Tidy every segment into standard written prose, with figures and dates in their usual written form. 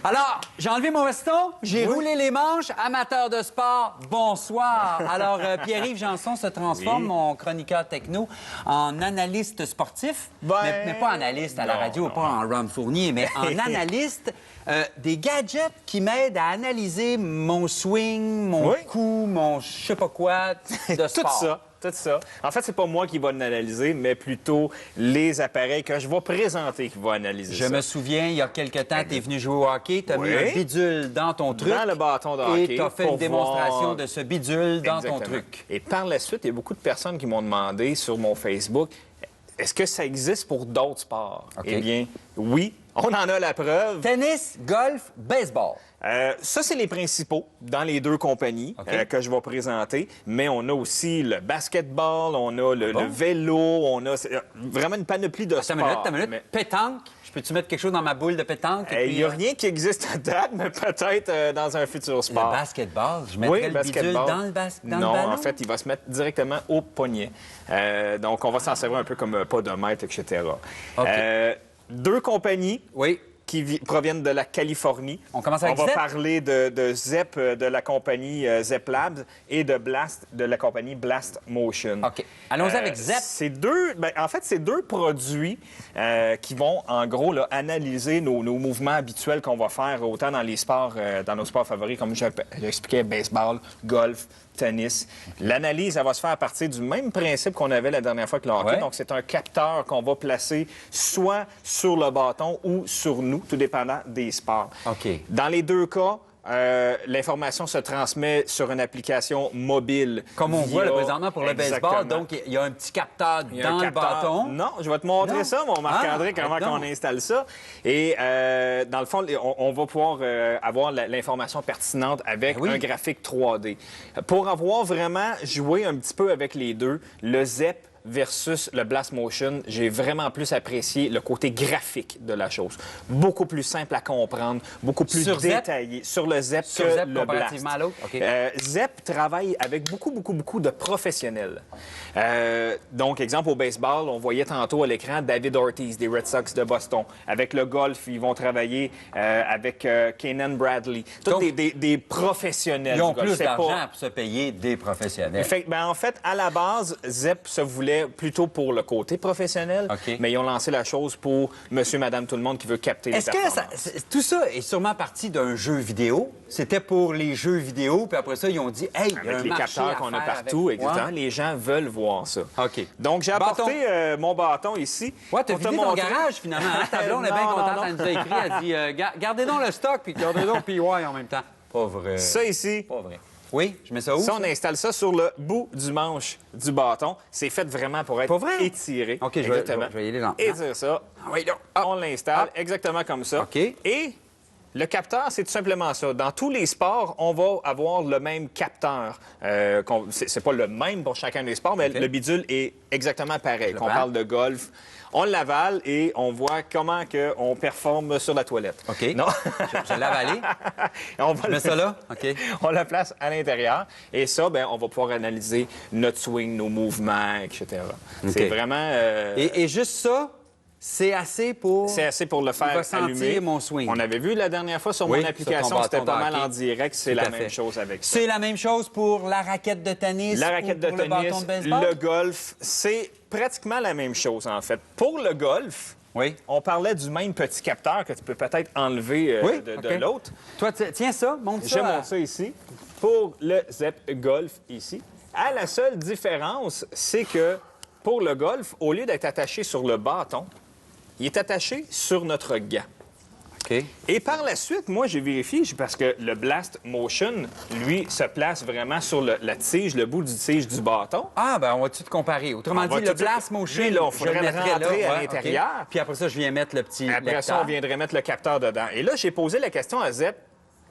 Alors, j'ai enlevé mon veston, j'ai roulé les manches. Amateur de sport, bonsoir. Alors, Pierre-Yves Janson se transforme, mon chroniqueur techno, en analyste sportif. Mais pas analyste à la radio, pas en Ron Fournier, mais en analyste des gadgets qui m'aident à analyser mon swing, mon coup, mon je sais pas quoi de sport. Tout ça. En fait, c'est pas moi qui va l'analyser, mais plutôt les appareils que je vais présenter qui vont analyser ça. Je me souviens, il y a quelque temps, tu es venu jouer au hockey, tu as mis un bidule dans ton truc. Dans le bâton de hockey. Et tu as fait une démonstration de ce bidule dans ton truc. Et par la suite, il y a beaucoup de personnes qui m'ont demandé sur mon Facebook, est-ce que ça existe pour d'autres sports? Eh bien, oui, on en a la preuve. Tennis, golf, baseball. Ça, c'est les principaux dans les deux compagnies que je vais présenter. Mais on a aussi le basketball, on a le vélo, on a vraiment une panoplie de sports. Attends une minute. Pétanque. Peux-tu mettre quelque chose dans ma boule de pétanque? Il n'y a rien qui existe à date, mais peut-être dans un futur sport. Le basketball? Je mettrais le bidule dans le ballon? Non, en fait, il va se mettre directement au poignet. Donc, on va s'en servir un peu comme podomètre, etc. Deux compagnies. Oui. Qui proviennent de la Californie. On commence avec On va Zep. parler de Zep de la compagnie Zep Labs et de Blast de la compagnie Blast Motion. OK. Allons-y avec Zep. C'est c'est deux produits qui vont, en gros, là, analyser nos mouvements habituels qu'on va faire autant dans les sports, dans nos sports favoris, comme j'expliquais, baseball, golf, tennis. L'analyse, elle va se faire à partir du même principe qu'on avait la dernière fois que le hockey. Donc, c'est un capteur qu'on va placer soit sur le bâton ou sur nous, tout dépendant des sports. OK. Dans les deux cas, l'information se transmet sur une application mobile. Comme on voit présentement pour le baseball, donc il y a un petit capteur dans le bâton. Non, je vais te montrer ça, mon Marc-André, comment on installe ça. Et dans le fond, on va pouvoir avoir l'information pertinente avec un graphique 3D. Pour avoir vraiment joué un petit peu avec les deux, le Zep versus le Blast Motion, j'ai vraiment plus apprécié le côté graphique de la chose. Beaucoup plus simple à comprendre, beaucoup plus détaillé. Sur le Zep que le Blast. À l'autre? OK. Zep travaille avec beaucoup de professionnels. Donc, exemple, au baseball, on voyait tantôt à l'écran David Ortiz des Red Sox de Boston. Avec le golf, ils vont travailler avec Kenan Bradley. Tous des professionnels. Ils ont plus d'argent pour se payer des professionnels. En fait, à la base, Zep se voulait plutôt pour le côté professionnel, mais ils ont lancé la chose pour monsieur, madame, tout le monde qui veut capter les performances. Est-ce que tout ça est sûrement parti d'un jeu vidéo? C'était pour les jeux vidéo, puis après ça, ils ont dit, hey, il y a un avec les marché capteurs qu'on a partout, exactement, les gens veulent voir ça. OK. Donc, j'ai apporté mon bâton ici. Ouais, t'as vidé ton garage, finalement. Hein? Ta blonde est bien contente, elle nous a écrit, elle dit, gardez donc le stock, puis gardez donc PY en même temps. Pas vrai. Ça ici. Pas vrai. Oui, je mets ça où? Ça, on installe ça sur le bout du manche du bâton. C'est fait vraiment pour être étiré. OK, je vais y aller lentement. Étire ça. Oui, on l'installe exactement comme ça. OK. Et le capteur, c'est tout simplement ça. Dans tous les sports, on va avoir le même capteur. C'est pas le même pour chacun des sports, mais le bidule est exactement pareil. Qu'on parle de golf, on l'avale et on voit comment on performe sur la toilette. OK. Non? Je l'ai avalé. Je mets ça là? OK. On la place à l'intérieur. Et ça, on va pouvoir analyser notre swing, nos mouvements, etc. Okay. C'est vraiment... Et juste ça... C'est assez pour... C'est assez pour le faire allumer. Mon swing. On avait vu la dernière fois sur mon application, c'était pas mal en direct. C'est la même chose avec ça. C'est la même chose pour la raquette de tennis, la raquette de tennis, le bâton de baseball? Le golf, c'est pratiquement la même chose, en fait. Pour le golf, on parlait du même petit capteur que tu peux peut-être enlever de l'autre. Toi, tiens ça, montre ça. Je monte ça ici. Pour le Zep Golf, ici. La seule différence, c'est que pour le golf, au lieu d'être attaché sur le bâton, il est attaché sur notre gant. OK. Et par la suite, moi, j'ai vérifié, parce que le Blast Motion, lui, se place vraiment sur la tige, le bout du tige du bâton. Ah, on va tout comparer. Autrement dit, le Blast Motion, lui, là, on faudrait le rentrer à l'intérieur. Okay. Puis après ça, je viens mettre le petit Après ça, on viendrait mettre le capteur dedans. Et là, j'ai posé la question à Zep.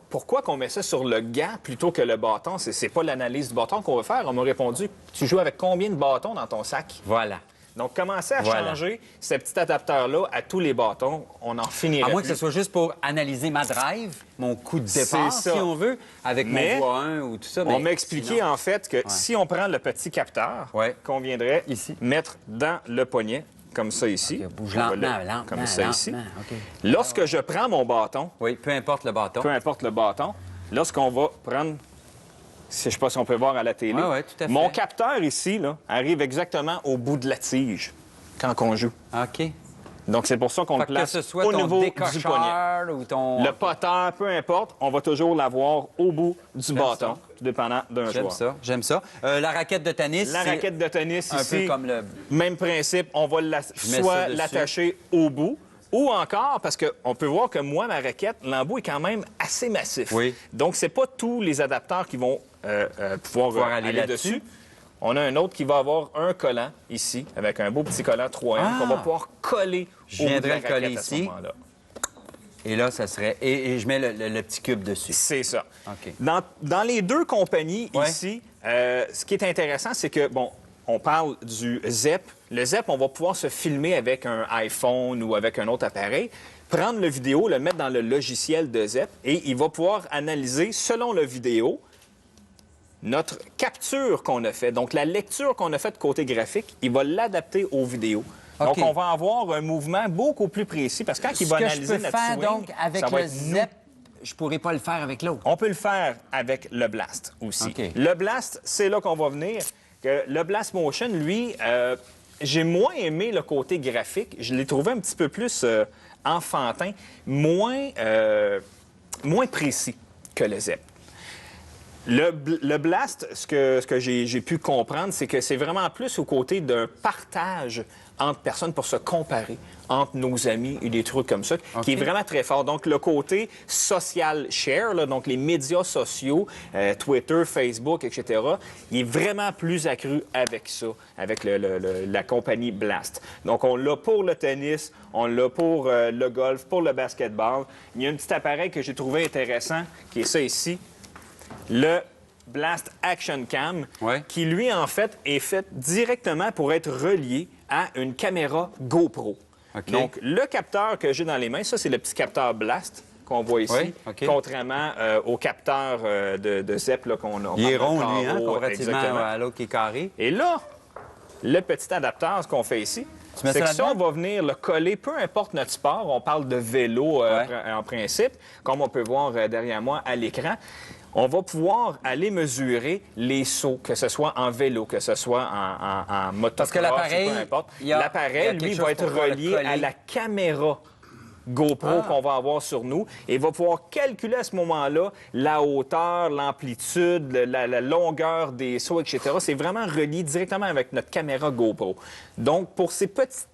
Pourquoi qu'on met ça sur le gant plutôt que le bâton? C'est pas l'analyse du bâton qu'on va faire. On m'a répondu, tu joues avec combien de bâtons dans ton sac? Voilà. Donc, commencez à changer ce petit adapteur-là à tous les bâtons. On en finirait. À moins que ce soit juste pour analyser ma drive, mon coup de départ, si on veut, avec mon voie 1 ou tout ça. On m'a expliqué, en fait, que si on prend le petit capteur qu'on viendrait mettre dans le poignet, comme ça ici. OK, bouge On va lentement, le- lentement, comme ça ici. lentement, OK. Lorsque je prends mon bâton, Oui, peu importe le bâton. peu importe le bâton, lorsqu'on va prendre, je ne sais pas si on peut voir à la télé, Ouais, tout à fait. mon capteur ici là, arrive exactement au bout de la tige quand on joue. OK. Donc, c'est pour ça qu'on le Fait que place ce soit au ton niveau du poignet. décocheur ou ton... Le poteur, peu importe, on va toujours l'avoir au bout du bâton, ça. tout dépendant d'un J'aime joueur. ça, j'aime ça. La raquette de tennis, La c'est raquette de tennis un ici, peu comme le... même principe, on va mets soit ça dessus. l'attacher au bout, ou encore, parce qu'on peut voir que moi, ma raquette, l'embout est quand même assez massif. Oui. Donc, c'est pas tous les adapteurs qui vont pouvoir aller aller là-dessus. dessus. On a un autre qui va avoir un collant ici, avec un beau petit collant 3M Ah! qu'on va pouvoir coller Je au bout de viendrais la le coller raquette à ce ici. moment-là. Et là, ça serait... Et je mets le petit cube dessus. C'est ça. OK. Dans les deux compagnies Ouais. ici, ce qui est intéressant, c'est que, bon, on parle du ZEP. Le ZEP, on va pouvoir se filmer avec un iPhone ou avec un autre appareil, prendre le vidéo, le mettre dans le logiciel de ZEP et il va pouvoir analyser, selon le vidéo, notre capture qu'on a fait. Donc, la lecture qu'on a faite côté graphique, il va l'adapter aux vidéos. OK. Donc, on va avoir un mouvement beaucoup plus précis parce que quand il va Ce que analyser je peux notre faire, swing, donc, avec ça va le être nous. ZEP, je pourrais pas le faire avec l'autre. On peut le faire avec le Blast aussi. OK. Le Blast, c'est là qu'on va venir. Que le Blast Motion, lui, j'ai moins aimé le côté graphique. Je l'ai trouvé un petit peu plus enfantin, moins précis que le ZEP. Le Blast, ce que j'ai pu comprendre, c'est que c'est vraiment plus au côté d'un partage entre personnes pour se comparer entre nos amis et des trucs comme ça, qui est vraiment très fort. Donc, le côté social share, là, donc les médias sociaux, Twitter, Facebook, etc., il est vraiment plus accru avec ça, avec la compagnie Blast. Donc, on l'a pour le tennis, on l'a pour le golf, pour le basketball. Il y a un petit appareil que j'ai trouvé intéressant, qui est ça ici. Le Blast Action Cam, Ouais. qui, lui, en fait, est fait directement pour être relié à une caméra GoPro. OK. Donc, le capteur que j'ai dans les mains, ça, c'est le petit capteur Blast qu'on voit ici, Oui, OK. contrairement au capteur de ZEP là, qu'on a. Il est on parle rond, de lui, hein, carreau, comparativement exactement. à l'autre qui est carré. Et là, le petit adapteur, ce qu'on fait ici, Tu mets c'est ça que ça, on là-dedans? va venir le coller, peu importe notre sport. On parle de vélo en principe, comme on peut voir derrière moi à l'écran. On va pouvoir aller mesurer les sauts, que ce soit en vélo, que ce soit en motocross, Parce que l'appareil, peu importe. il y a L'appareil, quelque lui, chose va être pour pouvoir le relié à coller. la caméra GoPro qu'on va avoir sur nous et va pouvoir calculer à ce moment-là la hauteur, l'amplitude, la longueur des sauts, etc. C'est vraiment relié directement avec notre caméra GoPro. Donc, pour ces petits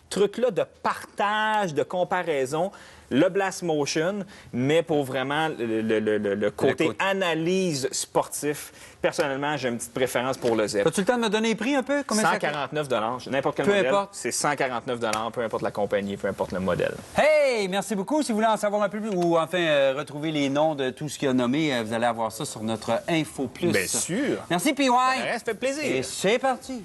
trucs-là de partage, de comparaison, le Blast Motion, mais pour vraiment le côté analyse sportif, personnellement, j'ai une petite préférence pour le ZEP. As-tu le temps de me donner les prix un peu? Combien ça coûte? 149 n'importe quel Peu modèle, importe. c'est 149 peu importe la compagnie, peu importe le modèle. Hey, merci beaucoup. Si vous voulez en savoir un peu plus ou enfin retrouver les noms de tout ce qu'il a nommé, vous allez avoir ça sur notre Info Plus. Bien sûr. Merci, PY. Ça fait plaisir. Et c'est parti.